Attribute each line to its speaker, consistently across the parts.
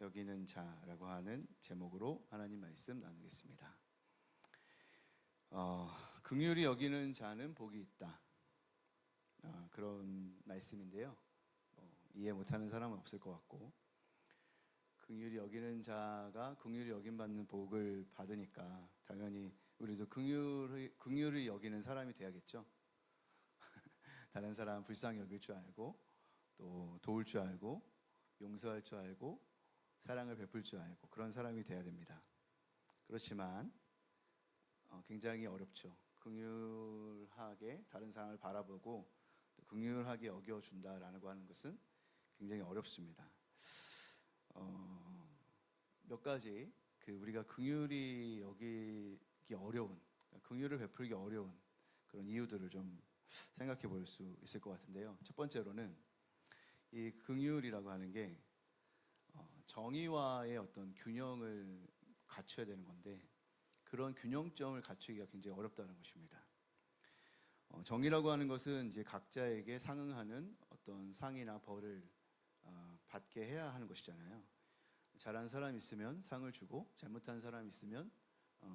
Speaker 1: 여기는 자라고 하는 제목으로 하나님 말씀 나누겠습니다. 긍휼히 여기는 자는 복이 있다. 그런 말씀인데요. 이해 못하는 사람은 없을 것 같고, 긍휼히 여기는 자가 긍휼히 여김받는 복을 받으니까 당연히 우리도 긍휼히 여기는 사람이 돼야겠죠. 다른 사람 불쌍히 여길 줄 알고, 또 도울 줄 알고, 용서할 줄 알고, 사랑을 베풀 줄 알고, 그런 사람이 돼야 됩니다. 그렇지만 굉장히 어렵죠. 긍휼하게 다른 사람을 바라보고 또 긍휼하게 여겨준다라고 하는 것은 굉장히 어렵습니다. 몇 가지 우리가 긍휼히 여기기 어려운, 긍휼을 베풀기 어려운 그런 이유들을 좀 생각해 볼 수 있을 것 같은데요. 첫 번째로는 이 긍휼이라고 하는 게 정의와의 어떤 균형을 갖춰야 되는 건데, 그런 균형점을 갖추기가 굉장히 어렵다는 것입니다. 정의라고 하는 것은 이제 각자에게 상응하는 어떤 상이나 벌을 받게 해야 하는 것이잖아요. 잘한 사람이 있으면 상을 주고, 잘못한 사람이 있으면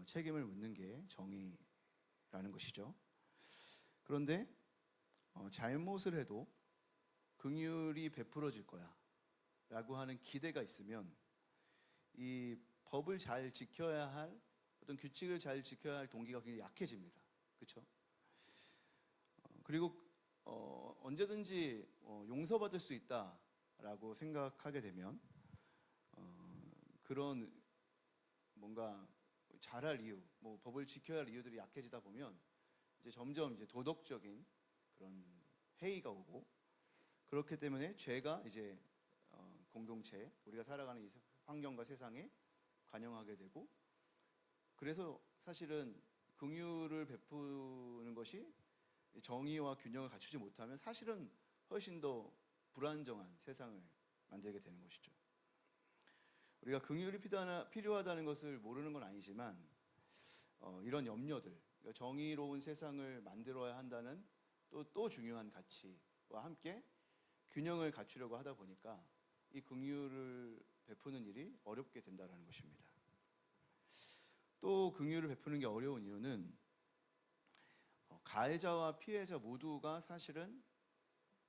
Speaker 1: 책임을 묻는 게 정의라는 것이죠. 그런데 잘못을 해도 긍휼이 베풀어질 거야 라고 하는 기대가 있으면 이 법을 잘 지켜야 할, 어떤 규칙을 잘 지켜야 할 동기가 굉장히 약해집니다. 그렇죠? 그리고 언제든지 용서받을 수 있다라고 생각하게 되면 그런 뭔가 잘할 이유, 법을 지켜야 할 이유들이 약해지다 보면 이제 점점 도덕적인 그런 해이가 오고, 그렇기 때문에 죄가 이제 공동체, 우리가 살아가는 이 환경과 세상에 관영하게 되고, 그래서 사실은 긍휼을 베푸는 것이 정의와 균형을 갖추지 못하면 사실은 훨씬 더 불안정한 세상을 만들게 되는 것이죠. 우리가 긍휼이 필요하다는 것을 모르는 건 아니지만 이런 염려들, 그러니까 정의로운 세상을 만들어야 한다는 또 중요한 가치와 함께 균형을 갖추려고 하다 보니까 이 긍휼을 베푸는 일이 어렵게 된다는 것입니다. 또 긍휼을 베푸는 게 어려운 이유는 가해자와 피해자 모두가 사실은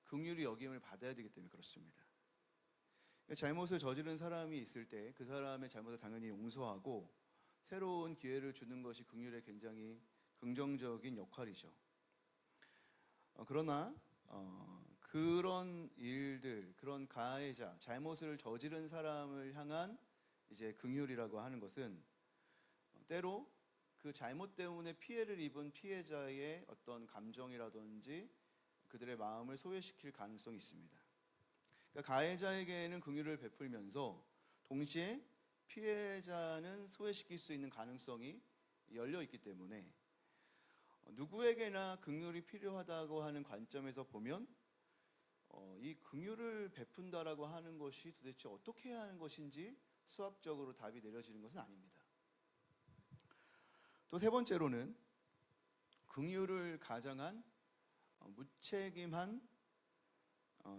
Speaker 1: 긍휼히 여김을 받아야 되기 때문에 그렇습니다. 잘못을 저지른 사람이 있을 때 그 사람의 잘못을 당연히 용서하고 새로운 기회를 주는 것이 긍휼의 굉장히 긍정적인 역할이죠. 그러나 그런 일들, 그런 가해자, 잘못을 저지른 사람을 향한 이제 긍휼이라고 하는 것은 때로 그 잘못 때문에 피해를 입은 피해자의 어떤 감정이라든지 그들의 마음을 소외시킬 가능성이 있습니다. 그러니까 가해자에게는 긍휼을 베풀면서 동시에 피해자는 소외시킬 수 있는 가능성이 열려 있기 때문에 누구에게나 긍휼이 필요하다고 하는 관점에서 보면 이 긍휼을 베푼다라고 하는 것이 도대체 어떻게 해야 하는 것인지 수학적으로 답이 내려지는 것은 아닙니다. 또 세 번째로는 긍휼을 가장한 무책임한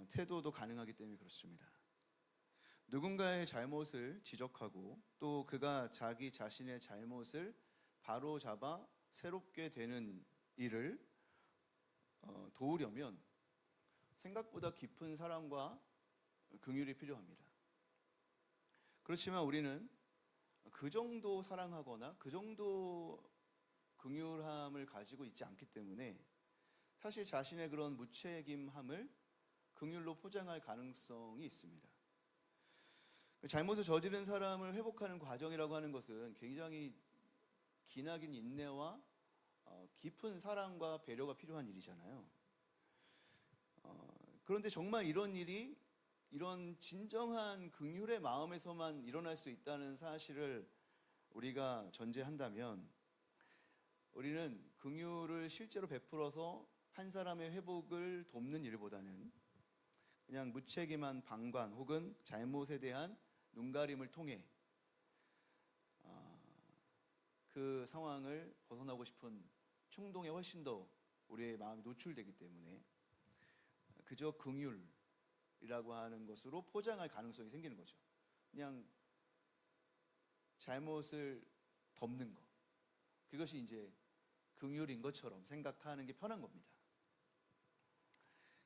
Speaker 1: 태도도 가능하기 때문에 그렇습니다. 누군가의 잘못을 지적하고 또 그가 자기 자신의 잘못을 바로잡아 새롭게 되는 일을 도우려면 생각보다 깊은 사랑과 긍휼이 필요합니다. 그렇지만 우리는 그 정도 사랑하거나 그 정도 긍휼함을 가지고 있지 않기 때문에 사실 자신의 그런 무책임함을 긍휼로 포장할 가능성이 있습니다. 잘못을 저지른 사람을 회복하는 과정이라고 하는 것은 굉장히 기나긴 인내와 깊은 사랑과 배려가 필요한 일이잖아요. 그런데 정말 이런 일이 이런 진정한 긍휼의 마음에서만 일어날 수 있다는 사실을 우리가 전제한다면 우리는 긍휼을 실제로 베풀어서 한 사람의 회복을 돕는 일보다는 그냥 무책임한 방관 혹은 잘못에 대한 눈가림을 통해 그 상황을 벗어나고 싶은 충동에 훨씬 더 우리의 마음이 노출되기 때문에 그저 긍휼이라고 하는 것으로 포장할 가능성이 생기는 거죠. 그냥 잘못을 덮는 것, 그것이 이제 긍휼인 것처럼 생각하는 게 편한 겁니다.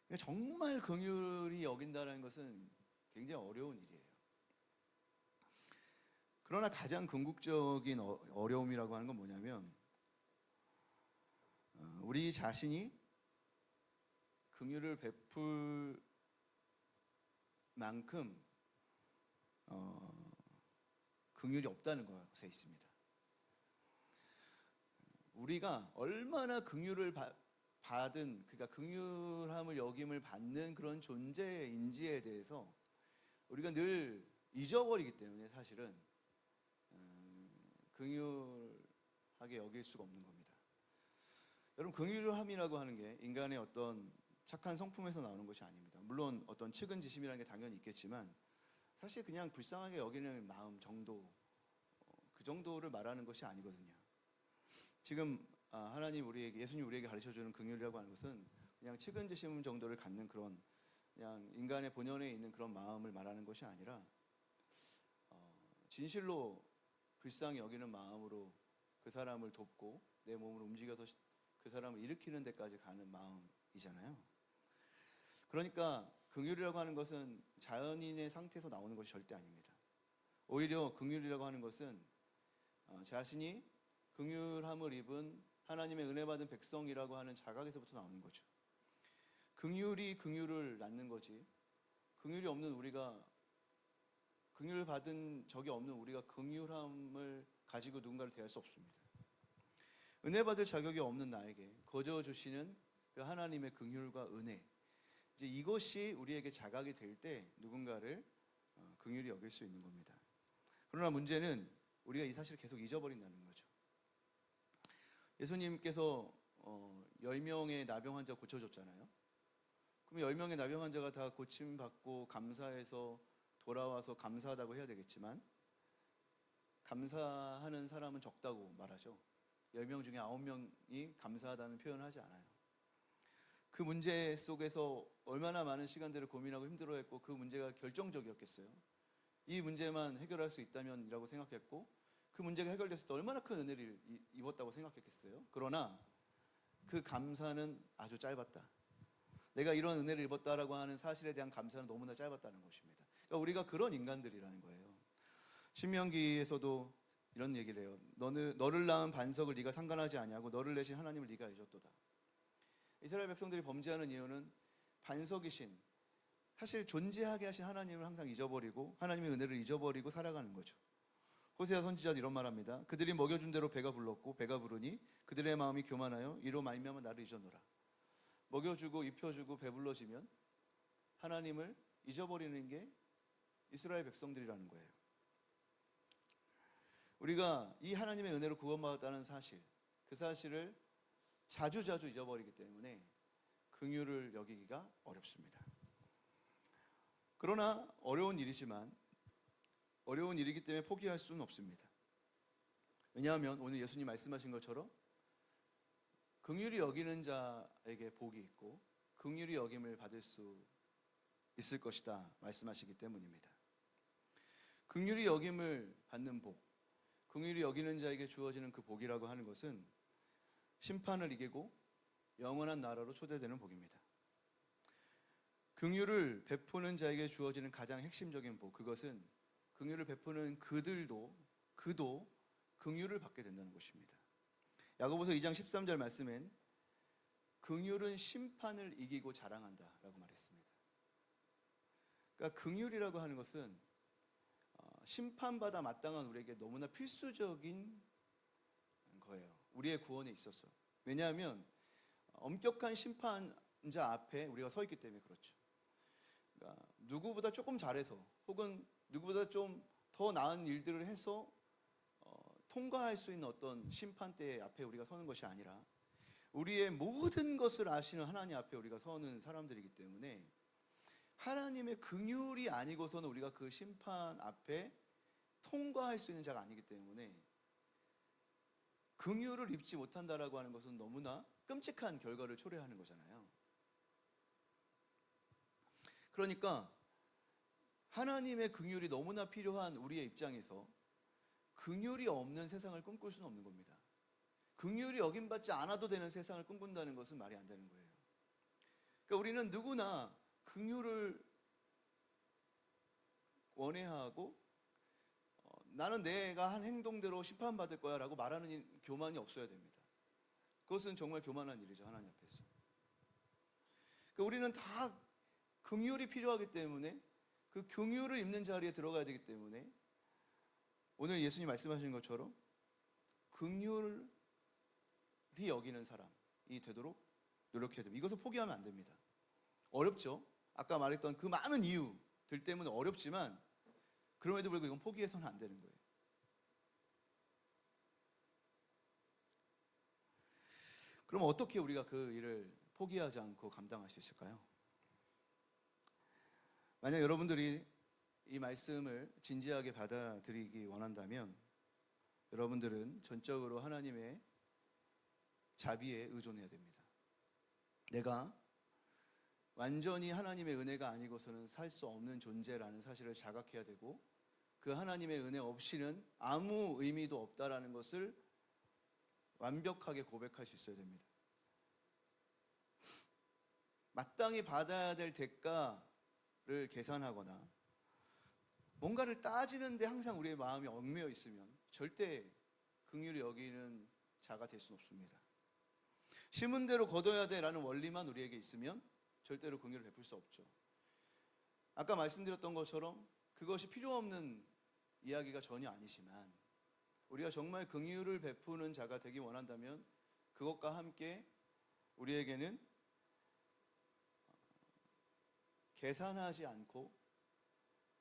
Speaker 1: 그러니까 정말 긍휼히 여긴다는 것은 굉장히 어려운 일이에요. 그러나 가장 궁극적인 어려움이라고 하는 건 뭐냐면, 우리 자신이 긍휼을 베풀 만큼 긍휼이 없다는 것에 있습니다. 우리가 얼마나 긍휼을 받은, 그러니까 긍휼함을 여김을 받는 그런 존재인지에 대해서 우리가 늘 잊어버리기 때문에 사실은 긍휼하게 여길 수가 없는 겁니다. 여러분, 긍휼함이라고 하는 게 인간의 어떤 착한 성품에서 나오는 것이 아닙니다. 물론 어떤 측은지심이라는 게 당연히 있겠지만 사실 그냥 불쌍하게 여기는 마음 정도, 그 정도를 말하는 것이 아니거든요. 지금 하나님 우리에게, 예수님 우리에게 가르쳐주는 긍휼이라고 하는 것은 그냥 측은지심 정도를 갖는 그런, 그냥 인간의 본연에 있는 그런 마음을 말하는 것이 아니라 진실로 불쌍히 여기는 마음으로 그 사람을 돕고 내 몸을 움직여서 그 사람을 일으키는 데까지 가는 마음이잖아요. 그러니까 긍휼이라고 하는 것은 자연인의 상태에서 나오는 것이 절대 아닙니다. 오히려 긍휼이라고 하는 것은 자신이 긍휼함을 입은 하나님의 은혜 받은 백성이라고 하는 자각에서부터 나오는 거죠. 긍휼이 긍휼을 낳는 거지, 긍휼이 없는 우리가, 긍휼을 받은 적이 없는 우리가 긍휼함을 가지고 누군가를 대할 수 없습니다. 은혜 받을 자격이 없는 나에게 거저 주시는 그 하나님의 긍휼과 은혜, 이제 이것이 우리에게 자각이 될 때 누군가를 긍휼히 여길 수 있는 겁니다. 그러나 문제는 우리가 이 사실을 계속 잊어버린다는 거죠. 예수님께서 10명의 나병 환자 고쳐줬잖아요. 그럼 10명의 나병 환자가 다 고침받고 감사해서 돌아와서 감사하다고 해야 되겠지만, 감사하는 사람은 적다고 말하죠. 10명 중에 9명이 감사하다는 표현을 하지 않아요. 그 문제 속에서 얼마나 많은 시간들을 고민하고 힘들어했고, 그 문제가 결정적이었겠어요. 이 문제만 해결할 수 있다면 이라고 생각했고, 그 문제가 해결됐을 때 얼마나 큰 은혜를 입었다고 생각했겠어요. 그러나 그 감사는 아주 짧았다. 내가 이런 은혜를 입었다라고 하는 사실에 대한 감사는 너무나 짧았다는 것입니다. 그러니까 우리가 그런 인간들이라는 거예요. 신명기에서도 이런 얘기를 해요. 너를 낳은 반석을 네가 상관하지 아니하고 너를 내신 하나님을 네가 잊었도다. 이스라엘 백성들이 범죄하는 이유는 반석이신, 사실 존재하게 하신 하나님을 항상 잊어버리고 하나님의 은혜를 잊어버리고 살아가는 거죠. 호세아 선지자는 이런 말합니다. 그들이 먹여준 대로 배가 불렀고 배가 부르니 그들의 마음이 교만하여 이로 말미암아 나를 잊었노라. 먹여주고 입혀주고 배불러지면 하나님을 잊어버리는 게 이스라엘 백성들이라는 거예요. 우리가 이 하나님의 은혜로 구원받았다는 사실, 그 사실을 자주자주 잊어버리기 때문에 긍휼을 여기기가 어렵습니다. 그러나 어려운 일이지만, 어려운 일이기 때문에 포기할 수는 없습니다. 왜냐하면 오늘 예수님 말씀하신 것처럼 긍휼히 여기는 자에게 복이 있고 긍휼히 여김을 받을 수 있을 것이다 말씀하시기 때문입니다. 긍휼히 여김을 받는 복, 긍휼히 여기는 자에게 주어지는 그 복이라고 하는 것은 심판을 이기고 영원한 나라로 초대되는 복입니다. 긍휼을 베푸는 자에게 주어지는 가장 핵심적인 복, 그것은 긍휼을 베푸는 그도 긍휼을 받게 된다는 것입니다. 야고보서 2장 13절 말씀엔 긍휼은 심판을 이기고 자랑한다 라고 말했습니다. 그러니까 긍휼이라고 하는 것은 심판받아 마땅한 우리에게 너무나 필수적인 거예요. 우리의 구원에 있어서. 왜냐하면 엄격한 심판자 앞에 우리가 서 있기 때문에 그렇죠. 그러니까 누구보다 조금 잘해서 혹은 누구보다 좀 더 나은 일들을 해서 통과할 수 있는 어떤 심판대 앞에 우리가 서는 것이 아니라 우리의 모든 것을 아시는 하나님 앞에 우리가 서는 사람들이기 때문에 하나님의 긍휼이 아니고서는 우리가 그 심판 앞에 통과할 수 있는 자가 아니기 때문에 긍휼을 입지 못한다라고 하는 것은 너무나 끔찍한 결과를 초래하는 거잖아요. 그러니까 하나님의 긍휼이 너무나 필요한 우리의 입장에서 긍휼이 없는 세상을 꿈꿀 수는 없는 겁니다. 긍휼이 여김받지 않아도 되는 세상을 꿈꾼다는 것은 말이 안 되는 거예요. 그러니까 우리는 누구나 긍휼을 원해하고 나는 내가 한 행동대로 심판받을 거야 라고 말하는 교만이 없어야 됩니다. 그것은 정말 교만한 일이죠, 하나님 앞에서. 그러니까 우리는 다 긍휼이 필요하기 때문에 그 긍휼을 입는 자리에 들어가야 되기 때문에 오늘 예수님 말씀하신 것처럼 긍휼이 여기는 사람이 되도록 노력해야 됩니다. 이것을 포기하면 안 됩니다. 어렵죠. 아까 말했던 그 많은 이유들 때문에 어렵지만 그럼에도 불구하고 이건 포기해서는 안 되는 거예요. 그럼 어떻게 우리가 그 일을 포기하지 않고 감당할 수 있을까요? 만약 여러분들이 이 말씀을 진지하게 받아들이기 원한다면 여러분들은 전적으로 하나님의 자비에 의존해야 됩니다. 내가 완전히 하나님의 은혜가 아니고서는 살 수 없는 존재라는 사실을 자각해야 되고 그 하나님의 은혜 없이는 아무 의미도 없다라는 것을 완벽하게 고백할 수 있어야 됩니다. 마땅히 받아야 될 대가를 계산하거나 뭔가를 따지는데 항상 우리의 마음이 얽매여 있으면 절대 긍휼히 여기는 자가 될 수는 없습니다. 심은 대로 거둬야 돼라는 원리만 우리에게 있으면 절대로 긍휼을 베풀 수 없죠. 아까 말씀드렸던 것처럼 그것이 필요 없는 이야기가 전혀 아니지만 우리가 정말 긍휼을 베푸는 자가 되기 원한다면 그것과 함께 우리에게는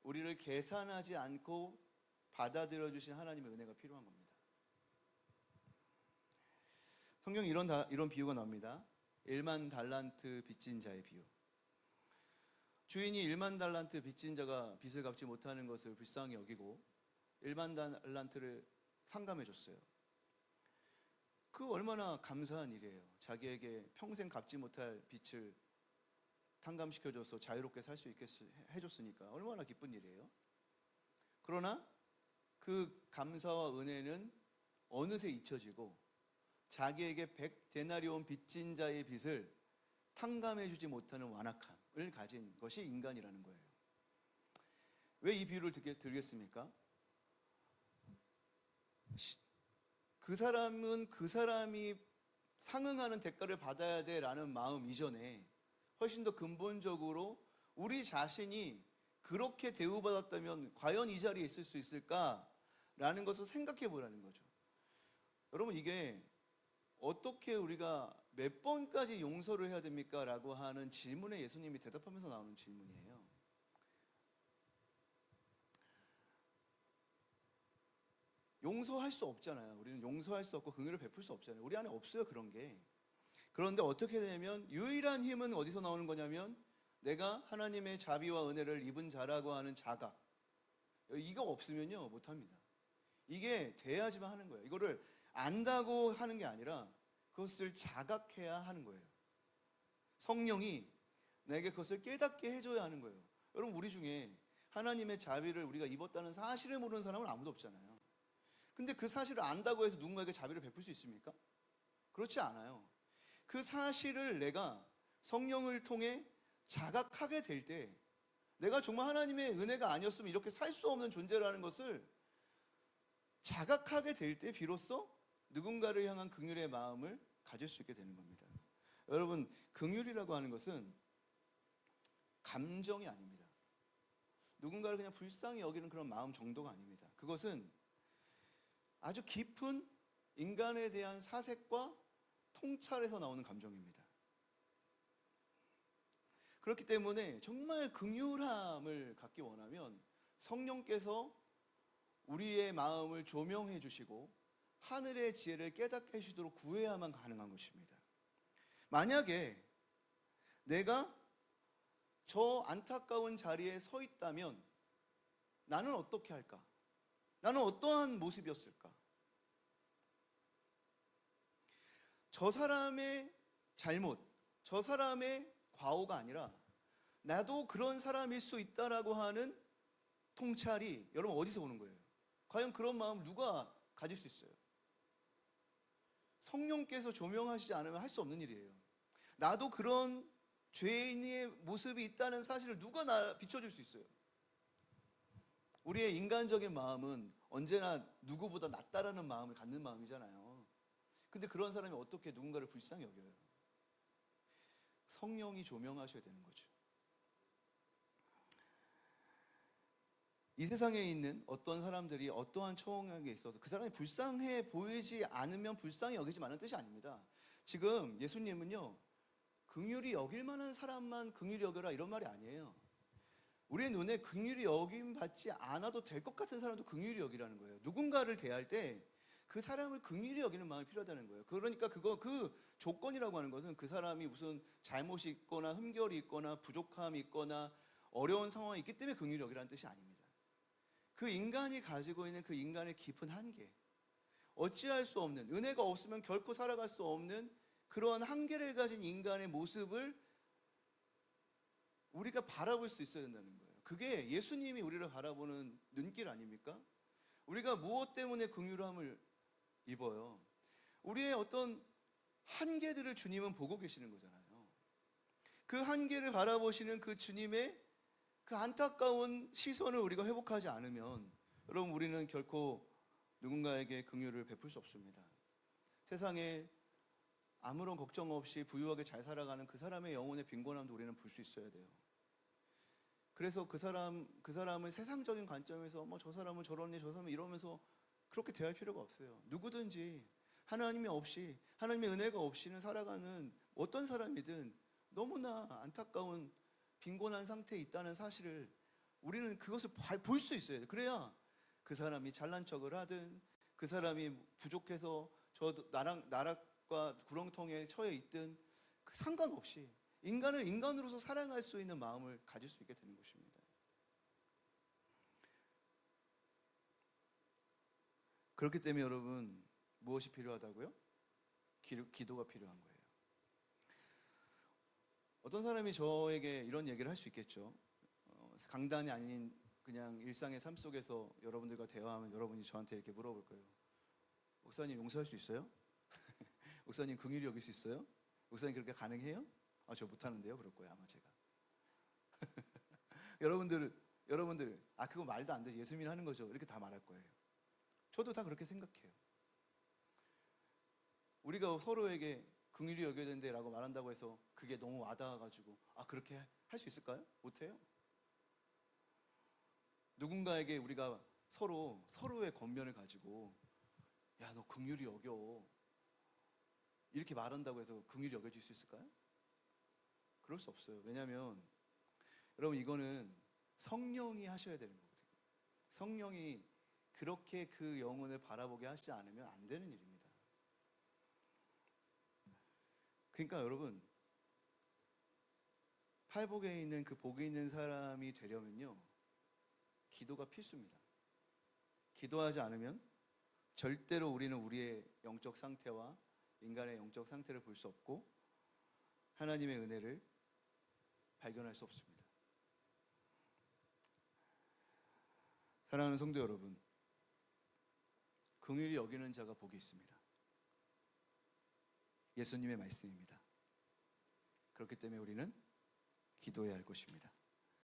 Speaker 1: 우리를 계산하지 않고 받아들여 주신 하나님의 은혜가 필요한 겁니다. 성경에 이런 비유가 나옵니다. 1만 달란트 빚진 자의 비유. 주인이 1만 달란트 빚진 자가 빚을 갚지 못하는 것을 불쌍히 여기고 1만 달란트를 상감해 줬어요. 그 얼마나 감사한 일이에요. 자기에게 평생 갚지 못할 빚을 탕감시켜줘서 자유롭게 살 수 있게 해줬으니까 얼마나 기쁜 일이에요. 그러나 그 감사와 은혜는 어느새 잊혀지고 자기에게 100데나리온 빚진 자의 빚을 탕감해주지 못하는 완악함을 가진 것이 인간이라는 거예요. 왜 이 비유를 들겠습니까? 그 사람은 그 사람이 상응하는 대가를 받아야 돼라는 마음 이전에 훨씬 더 근본적으로 우리 자신이 그렇게 대우받았다면 과연 이 자리에 있을 수 있을까라는 것을 생각해 보라는 거죠. 여러분, 이게 어떻게 우리가 몇 번까지 용서를 해야 됩니까? 라고 하는 질문에 예수님이 대답하면서 나오는 질문이에요. 용서할 수 없잖아요. 우리는 용서할 수 없고 긍휼을 베풀 수 없잖아요. 우리 안에 없어요, 그런 게. 그런데 어떻게 되냐면 유일한 힘은 어디서 나오는 거냐면 내가 하나님의 자비와 은혜를 입은 자라고 하는 자각, 이거 없으면요 못합니다. 이게 돼야지만 하는 거예요. 이거를 안다고 하는 게 아니라 그것을 자각해야 하는 거예요. 성령이 내게 그것을 깨닫게 해줘야 하는 거예요. 여러분, 우리 중에 하나님의 자비를 우리가 입었다는 사실을 모르는 사람은 아무도 없잖아요. 근데 그 사실을 안다고 해서 누군가에게 자비를 베풀 수 있습니까? 그렇지 않아요. 그 사실을 내가 성령을 통해 자각하게 될 때 내가 정말 하나님의 은혜가 아니었으면 이렇게 살 수 없는 존재라는 것을 자각하게 될 때 비로소 누군가를 향한 긍휼의 마음을 가질 수 있게 되는 겁니다. 여러분, 긍휼이라고 하는 것은 감정이 아닙니다. 누군가를 그냥 불쌍히 여기는 그런 마음 정도가 아닙니다. 그것은 아주 깊은 인간에 대한 사색과 통찰에서 나오는 감정입니다. 그렇기 때문에 정말 긍휼함을 갖기 원하면 성령께서 우리의 마음을 조명해 주시고 하늘의 지혜를 깨닫게 해주도록 구해야만 가능한 것입니다. 만약에 내가 저 안타까운 자리에 서 있다면 나는 어떻게 할까? 나는 어떠한 모습이었을까? 저 사람의 잘못, 저 사람의 과오가 아니라 나도 그런 사람일 수 있다라고 하는 통찰이 여러분 어디서 오는 거예요? 과연 그런 마음을 누가 가질 수 있어요? 성령께서 조명하시지 않으면 할 수 없는 일이에요. 나도 그런 죄인의 모습이 있다는 사실을 누가 비춰줄 수 있어요? 우리의 인간적인 마음은 언제나 누구보다 낫다라는 마음을 갖는 마음이잖아요. 근데 그런 사람이 어떻게 누군가를 불쌍히 여겨요? 성령이 조명하셔야 되는 거죠. 이 세상에 있는 어떤 사람들이 어떠한 처형에 있어서 그 사람이 불쌍해 보이지 않으면 불쌍히 여기지 마는 뜻이 아닙니다. 지금 예수님은요, 긍휼히 여길 만한 사람만 긍휼히 여겨라 이런 말이 아니에요. 우리의 눈에 긍휼히 여김 받지 않아도 될 것 같은 사람도 긍휼히 여기라는 거예요. 누군가를 대할 때 그 사람을 긍휼히 여기는 마음이 필요하다는 거예요. 그러니까 그 조건이라고 하는 것은 그 사람이 무슨 잘못이 있거나 흠결이 있거나 부족함이 있거나 어려운 상황이 있기 때문에 긍휼히 여기라는 뜻이 아닙니다. 그 인간이 가지고 있는 그 인간의 깊은 한계, 어찌할 수 없는, 은혜가 없으면 결코 살아갈 수 없는 그런 한계를 가진 인간의 모습을 우리가 바라볼 수 있어야 된다는 거예요. 그게 예수님이 우리를 바라보는 눈길 아닙니까? 우리가 무엇 때문에 긍휼함을 입어요? 우리의 어떤 한계들을 주님은 보고 계시는 거잖아요. 그 한계를 바라보시는 그 주님의 그 안타까운 시선을 우리가 회복하지 않으면 여러분 우리는 결코 누군가에게 긍휼을 베풀 수 없습니다. 세상에 아무런 걱정 없이 부유하게 잘 살아가는 그 사람의 영혼의 빈곤함도 우리는 볼 수 있어야 돼요. 그래서 그 사람을 세상적인 관점에서 뭐 저 사람은 저러니 저 사람은 이러면서 그렇게 대할 필요가 없어요. 누구든지 하나님이 없이, 하나님의 은혜가 없이는 살아가는 어떤 사람이든 너무나 안타까운 빈곤한 상태에 있다는 사실을 우리는 그것을 볼 수 있어야 돼요. 그래야 그 사람이 잘난 척을 하든 그 사람이 부족해서 나락과 구렁텅이에 처해 있든 상관없이 인간을 인간으로서 사랑할 수 있는 마음을 가질 수 있게 되는 것입니다. 그렇기 때문에 여러분 무엇이 필요하다고요? 기도가 필요한 거예요. 어떤 사람이 저에게 이런 얘기를 할 수 있겠죠. 강단이 아닌 그냥 일상의 삶 속에서 여러분들과 대화하면 여러분이 저한테 이렇게 물어볼 거예요. 목사님 용서할 수 있어요? 목사님 긍휼히 여길 수 있어요? 목사님 그렇게 가능해요? 저 못하는데요. 그럴 거예요 아마 제가. 여러분들 그거 말도 안 돼. 예수님 하는 거죠. 이렇게 다 말할 거예요. 저도 다 그렇게 생각해요. 우리가 서로에게 긍휼히 여겨야 된대 라고 말한다고 해서 그게 너무 와닿아가지고 그렇게 할 수 있을까요? 못해요. 누군가에게 우리가 서로의 겉면을 가지고 야 너 긍휼히 여겨 이렇게 말한다고 해서 긍휼히 여겨질 수 있을까요? 그럴 수 없어요. 왜냐하면 여러분 이거는 성령이 하셔야 되는 거거든요. 성령이 그렇게 그 영혼을 바라보게 하시지 않으면 안 되는 일입니다. 그러니까 여러분 팔복에 있는 그 복이 있는 사람이 되려면요 기도가 필수입니다. 기도하지 않으면 절대로 우리는 우리의 영적 상태와 인간의 영적 상태를 볼 수 없고 하나님의 은혜를 발견할 수 없습니다. 사랑하는 성도 여러분, 긍휼히 여기는 자가 복이 있습니다. 예수님의 말씀입니다. 그렇기 때문에 우리는 기도해야 할 것입니다.